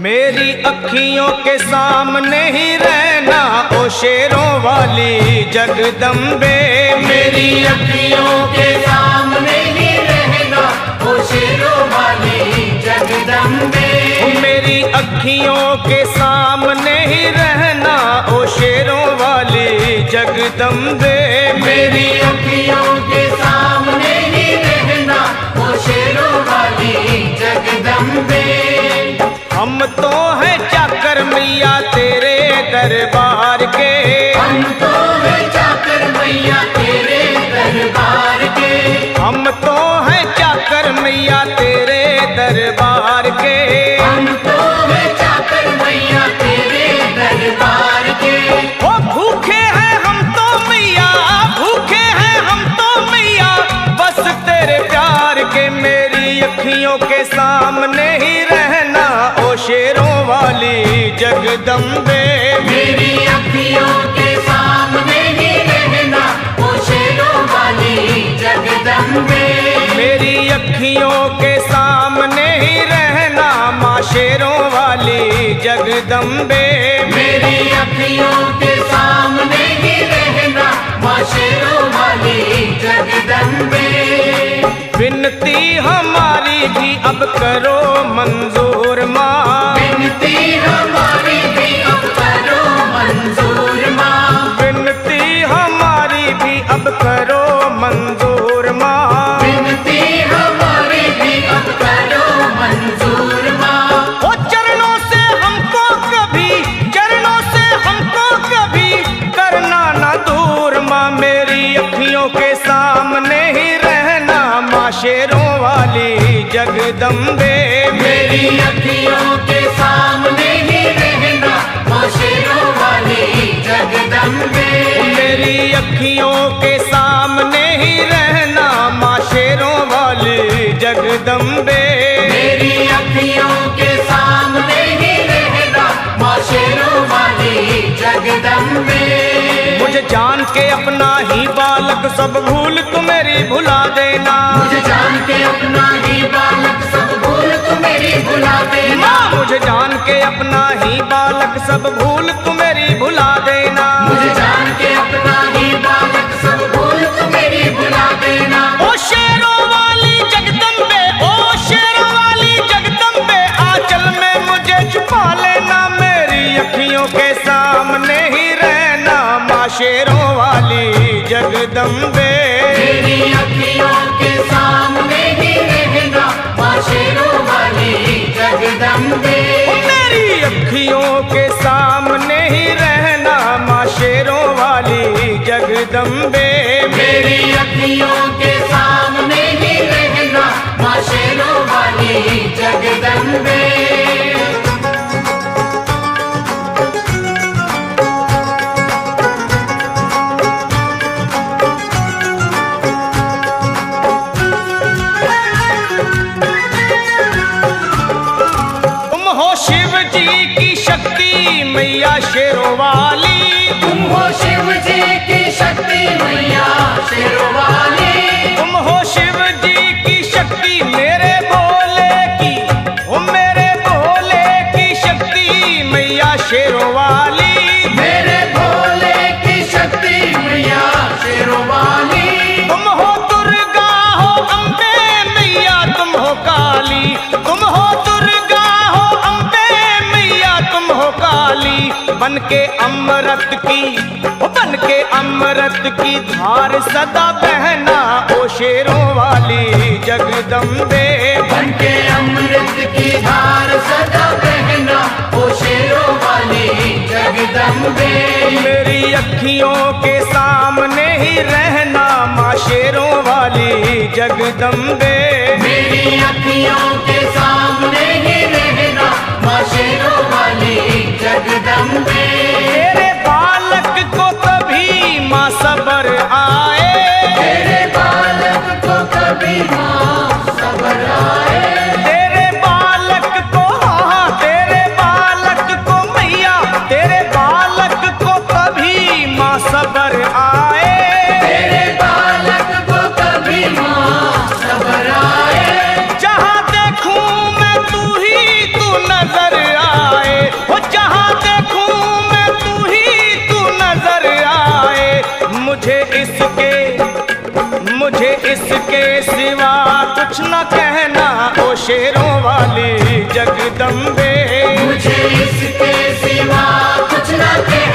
मेरी अखियों के सामने ही रहना ओ शेरों वाली जगदम्बे। मेरी अखियों के सामने ही रहना ओ शेरों वाली जगदम्बे। मेरी अखियों के सामने ही रहना ओ शेरों वाली जगदम्बे। मेरी अखियों के सामने ही रहना ओ शेरों वाली जगदम्बे। हम तो हैं चाकर मैया तेरे दरबार के। हम तो हैं चाकर मैया तेरे दरबार के। हम तो हैं चाकर मैया तेरे दरबार के। हम तो हैं चाकर मैया तेरे दरबार के। ओ भूखे हैं हम तो मैया, भूखे हैं हम तो मैया बस तेरे प्यार के। मेरी अखियों के सामने ही रहना ओ शेरों वाली जगदम्बे। मेरी अखियों के सामने ही रहना ओ शेरों वाली जगदम्बे। मेरी अखियों के सामने ही रहना माँ शेरों वाली जगदम्बे। मेरी अखियों के सामने ही रहना माँ शेरों वाली जगदम्बे। विनती हमारी भी अब करो मंजूर माँ। विनती हमारी भी अब करो मंजूर माँ। विनती हमारी भी अब करो मंजूर माँ। विनती हमारी भी अब करो मंजूर माँ। ओ चरणों से हमको कभी, चरणों से हमको कभी करना ना दूर माँ। मेरी अखियों के सामने ही रहना माँ शेरों वाली जगदम्बे। मेरी अखियों के सामने ही रहना माँ शेरों वाली जगदम्बे। मेरी अखियों के सामने ही रहना माँ शेरों वाली जगदम्बे। मेरी अखियों के सामने ही रहना माँ शेरों वाली जगदम्बे। मुझे जान के अपना ही बालक सब भूल तू मेरी भुला देना। मुझे जान के अपना ही बालक सब भूल तू मेरी भुला देना। मुझे जान के अपना ही बालक सब भूल तू मेरी भुला देना। मुझे जान के अपना ही बालक सब भूल तू मेरी भुला देना। ओ शेरों वाली जगदम्बे, ओ शेरों वाली जगदम्बे आंचल में मुझे छुपा लेना। मेरी अखियों के सामने ही रहना माँ शेरों वाली जगदम्बे। मेरी अखियों के सामने ही रहना माँ शेरों वाली जगदम्बे। मेरी अखियों के सामने ही रहना माँ शेरों वाली जगदम्बे। मेरी अखियों के सामने ही रहना माँ शेरों वाली जगदम्बे। मैया शेरों वाली, तुम हो शिव जी की शक्ति मैया शेरों वाली। तुम हो शिव जी की शक्ति मेरे भोले की, ओ मेरे भोले की शक्ति मैया शेरों वाली। मेरे भोले की शक्ति मैया शेरों वाली। तुम हो दुर्गा हो अम्बे मैया तुम हो काली। तुम हो दुर्गा हो अम्बे मैया तुम हो काली। बन के अमृत की, बन के अमृत की धार सदा बहना ओ शेरों वाली जगदम्बे। बन के अमृत की धार सदा बहना ओ शेरों वाली जगदम्बे। मेरी अखियों के सामने ही रहना माँ शेरों वाली जगदम्बे। मेरी अखियों के सामने ही रहना माँ शेरों वाली जगदम्बे। तेरे बालक को कभी माँ सबर आए। तेरे बालक को कभी माँ सबर आए। तेरे बालक को, हाँ तेरे बालक को मैया, तेरे बालक को कभी माँ सबर आए। तेरे बालक को कभी माँ सबर आए। जहाँ इसके सिवा कुछ न कहना ओ शेरों वाली जगदम्बे। मुझे इसके सिवा कुछ न कहना